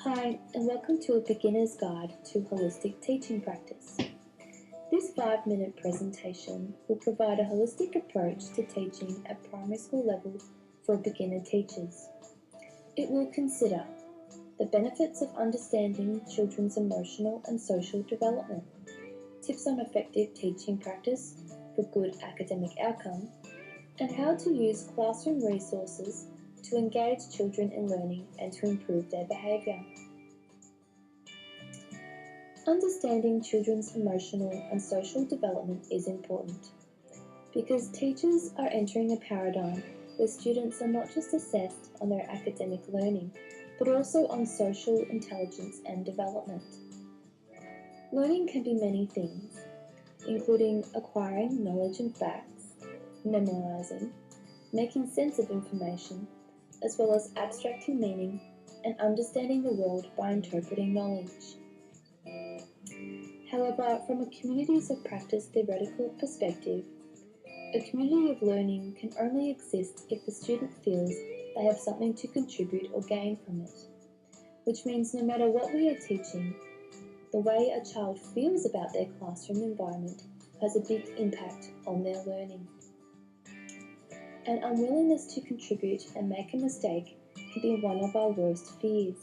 Hi, and welcome to a beginner's guide to holistic teaching practice. This 5-minute presentation will provide a holistic approach to teaching at primary school level for beginner teachers. It will consider the benefits of understanding children's emotional and social development, tips on effective teaching practice for good academic outcome, and how to use classroom resources to engage children in learning and to improve their behaviour. Understanding children's emotional and social development is important because teachers are entering a paradigm where students are not just assessed on their academic learning, but also on social intelligence and development. Learning can be many things, including acquiring knowledge and facts, memorizing, making sense of information, as well as abstracting meaning and understanding the world by interpreting knowledge. However, from a communities of practice theoretical perspective, a community of learning can only exist if the student feels they have something to contribute or gain from it, which means no matter what we are teaching, the way a child feels about their classroom environment has a big impact on their learning. An unwillingness to contribute and make a mistake can be one of our worst fears,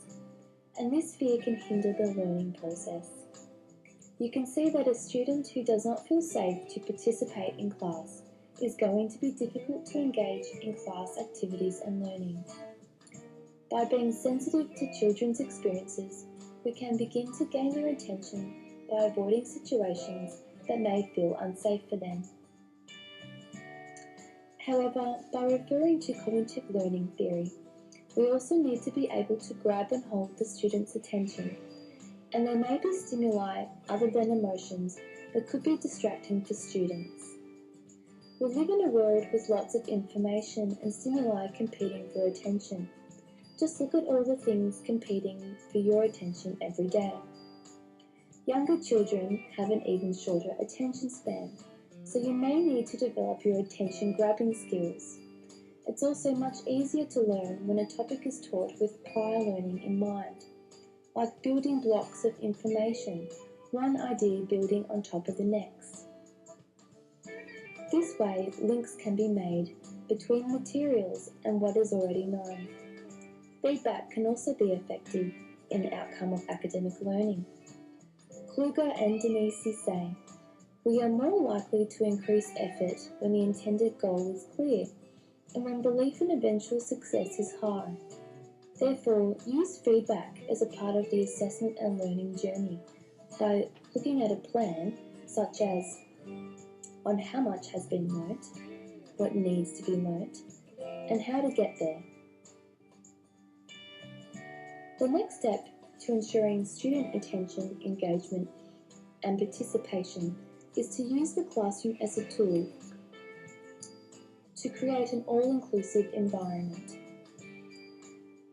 and this fear can hinder the learning process. You can see that a student who does not feel safe to participate in class is going to be difficult to engage in class activities and learning. By being sensitive to children's experiences, we can begin to gain their attention by avoiding situations that may feel unsafe for them. However, by referring to cognitive learning theory, we also need to be able to grab and hold the student's attention, and there may be stimuli other than emotions that could be distracting for students. We live in a world with lots of information and stimuli competing for attention. Just look at all the things competing for your attention every day. Younger children have an even shorter attention span, so you may need to develop your attention grabbing skills. It's also much easier to learn when a topic is taught with prior learning in mind, like building blocks of information, one idea building on top of the next. This way, links can be made between materials and what is already known. Feedback can also be effective in the outcome of academic learning. Kluger and Denisi say, "We are more likely to increase effort when the intended goal is clear and when belief in eventual success is high. Therefore, use feedback as a part of the assessment and learning journey by looking at a plan, such as on how much has been learnt, what needs to be learnt, and how to get there." The next step to ensuring student attention, engagement, and participation is to use the classroom as a tool to create an all-inclusive environment.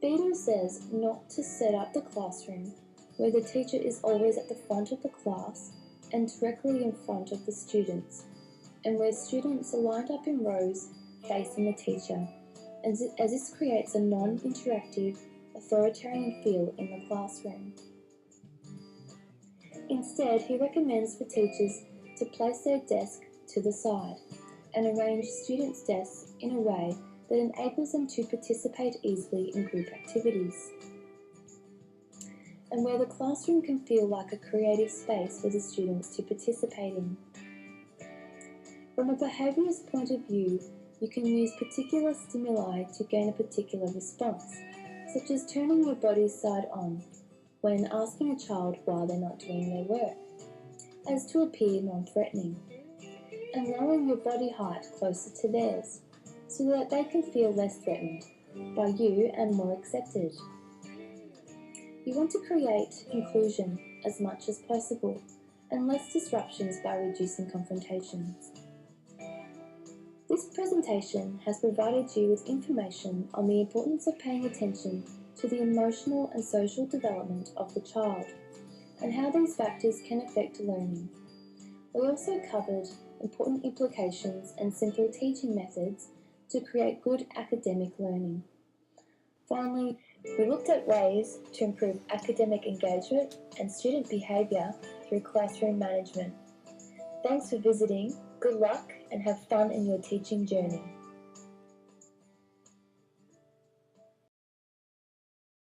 Beadle says not to set up the classroom where the teacher is always at the front of the class and directly in front of the students, and where students are lined up in rows facing the teacher, as this creates a non-interactive, authoritarian feel in the classroom. Instead, he recommends for teachers to place their desk to the side and arrange students' desks in a way that enables them to participate easily in group activities, and where the classroom can feel like a creative space for the students to participate in. From a behaviourist point of view, you can use particular stimuli to gain a particular response, such as turning your body side on when asking a child why they're not doing their work, as to appear non-threatening, and lowering your body height closer to theirs, so that they can feel less threatened by you and more accepted. You want to create inclusion as much as possible and less disruptions by reducing confrontations. This presentation has provided you with information on the importance of paying attention to the emotional and social development of the child and how these factors can affect learning. We also covered important implications and simple teaching methods to create good academic learning. Finally, We looked at ways to improve academic engagement and student behaviour through classroom management. Thanks for visiting, good luck, and have fun in your teaching journey.